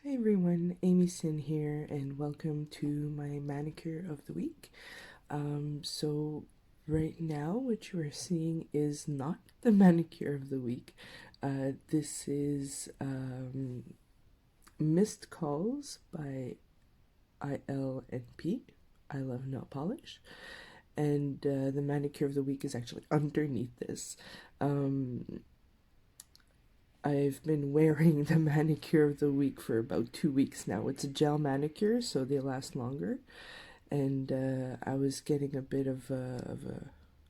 Hi everyone, Amy Sin here, and welcome to my manicure of the week. So right now, what you are seeing is not the manicure of the week. This is Missed Calls by ILNP. I love nail polish, and the manicure of the week is actually underneath this. I've been wearing the manicure of the week for about 2 weeks now. It's a gel manicure, so they last longer. And I was getting a bit of a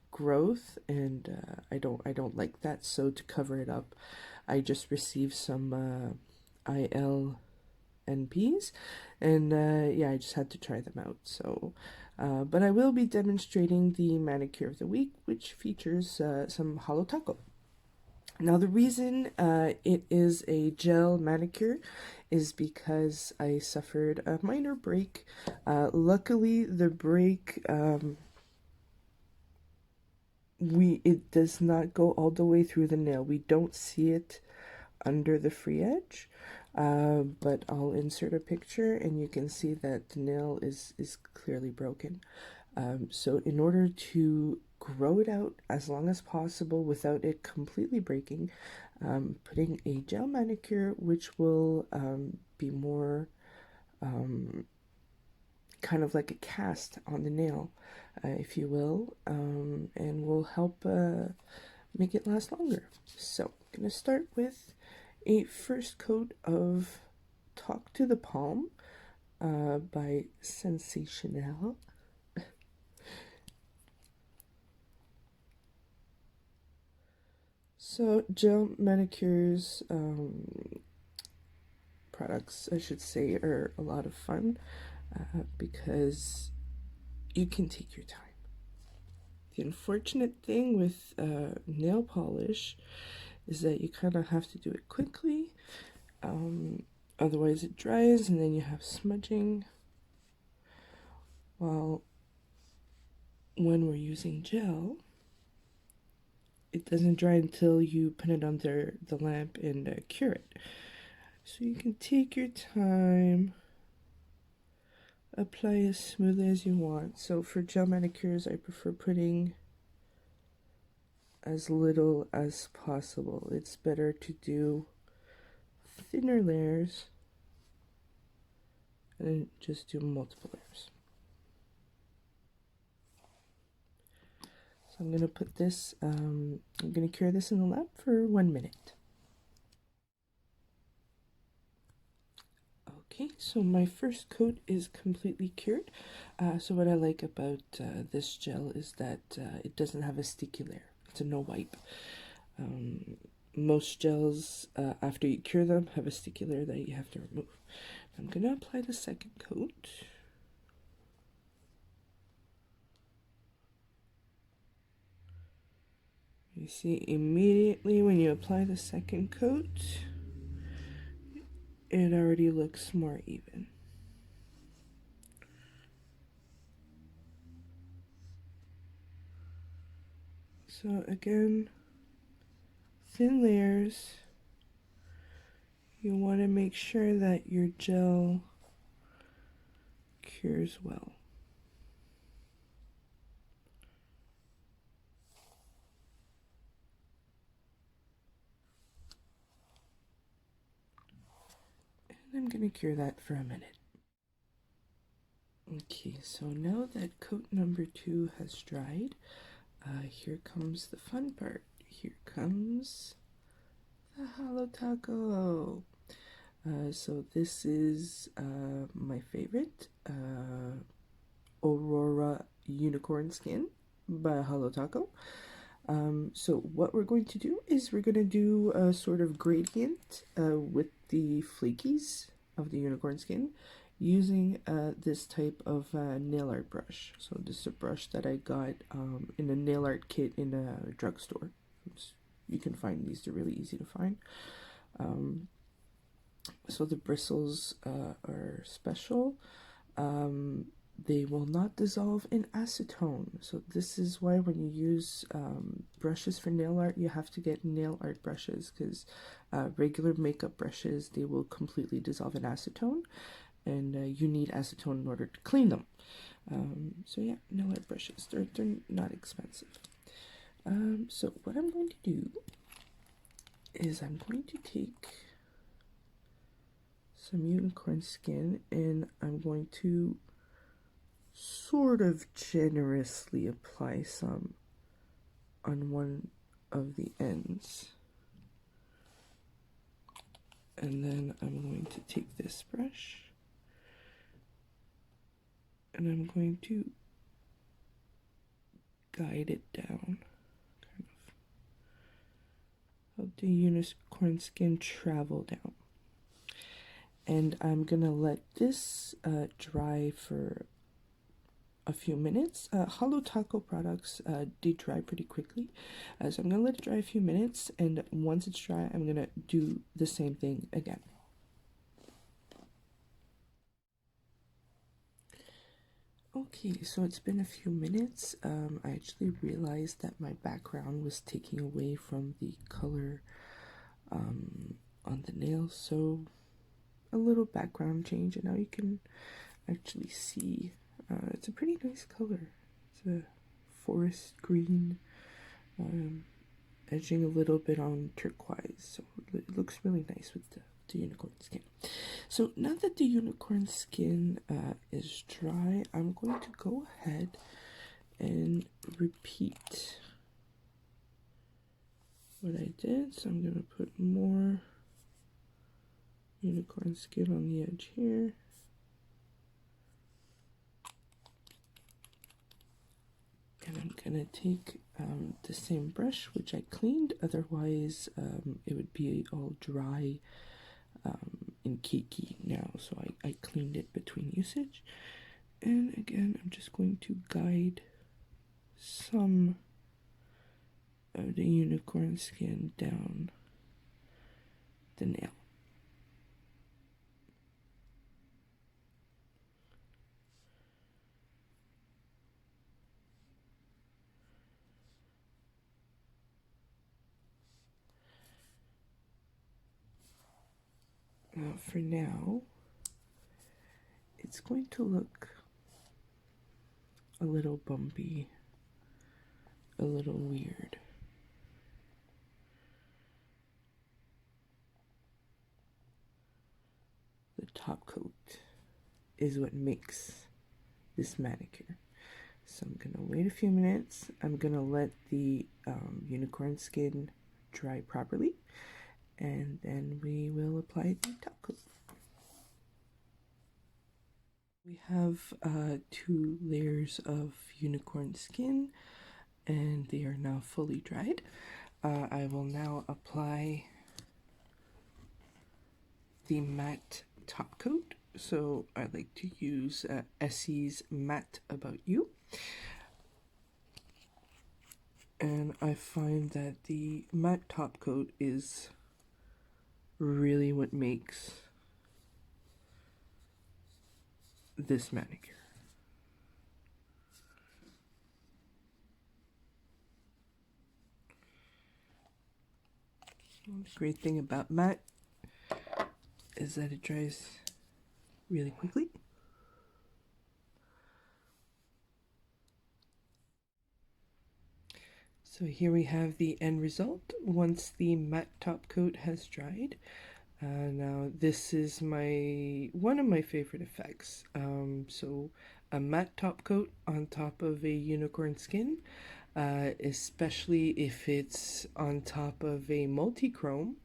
growth, and I don't like that. So to cover it up, I just received some ILNPs, and yeah, I just had to try them out. So, but I will be demonstrating the manicure of the week, which features some Holo Taco. Now, the reason it is a gel manicure is because I suffered a minor break. Luckily, the break, it does not go all the way through the nail. We don't see it under the free edge, but I'll insert a picture and you can see that the nail is clearly broken. So in order to grow it out as long as possible without it completely breaking, putting a gel manicure which will be more kind of like a cast on the nail, if you will, and will help make it last longer. So I'm going to start with a first coat of Talk to the Palm by Sensationail. So gel manicures, products, I should say, are a lot of fun because you can take your time. The unfortunate thing with nail polish is that you kind of have to do it quickly, otherwise it dries and then you have smudging. While when we're using gel, it doesn't dry until you put it under the lamp and cure it. So you can take your time, apply as smoothly as you want. So for gel manicures, I prefer putting as little as possible. It's better to do thinner layers and just do multiple layers. So I'm going to put this, I'm going to cure this in the lamp for 1 minute. Okay, so my first coat is completely cured. So what I like about this gel is that it doesn't have a sticky layer. It's a no wipe. Most gels, after you cure them, have a sticky layer that you have to remove. I'm going to apply the second coat. You see, immediately when you apply the second coat, it already looks more even. So again, thin layers. You want to make sure that your gel cures well. And I'm going to cure that for a minute. Okay, so now that coat number 2 has dried, here comes the fun part. Here comes the Holo Taco. So this is my favorite, Aurora Unicorn Skin by Holo Taco. So what we're going to do is we're going to do a sort of gradient with the flakies of the unicorn skin using this type of nail art brush. So this is a brush that I got in a nail art kit in a drugstore. You can find these, they're really easy to find. So the bristles are special. they will not dissolve in acetone. So this is why when you use brushes for nail art, you have to get nail art brushes, because regular makeup brushes, they will completely dissolve in acetone, and you need acetone in order to clean them. So yeah, nail art brushes, they're not expensive. So what I'm going to do is I'm going to take some unicorn skin and I'm going to sort of generously apply some on one of the ends. And then I'm going to take this brush and I'm going to guide it down, kind of help the unicorn skin travel down. And I'm gonna let this dry for a few minutes. Holo Taco products they dry pretty quickly, so I'm gonna let it dry a few minutes, and once it's dry, I'm gonna do the same thing again. Okay, so it's been a few minutes. I actually realized that my background was taking away from the color on the nails, so a little background change, and now you can actually see it's a pretty nice color. It's a forest green, edging a little bit on turquoise, so it looks really nice with the unicorn skin. So now that the unicorn skin is dry, I'm going to go ahead and repeat what I did. So I'm going to put more unicorn skin on the edge here. And I'm going to take the same brush, which I cleaned, otherwise it would be all dry and cakey now, so I cleaned it between usage. And again, I'm just going to guide some of the unicorn skin down the nail. Now for now, it's going to look a little bumpy, a little weird. The top coat is what makes this manicure. So I'm gonna wait a few minutes. I'm gonna let the unicorn skin dry properly, and then we will apply the top coat. We have 2 layers of unicorn skin, and they are now fully dried. I will now apply the matte top coat. So I like to use Essie's Matte About You. And I find that the matte top coat is really what makes this manicure. The great thing about matte is that it dries really quickly. So here we have the end result once the matte top coat has dried. Now this is one of my favorite effects. So a matte top coat on top of a unicorn skin, especially if it's on top of a multi-chrome,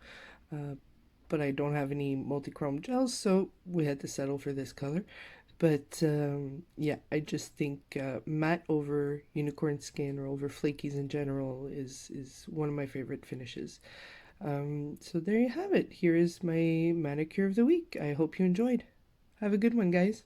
but I don't have any multi-chrome gels, so we had to settle for this color. But yeah, I just think matte over unicorn skin or over flakies in general is one of my favorite finishes. So there you have it. Here is my manicure of the week. I hope you enjoyed. Have a good one, guys.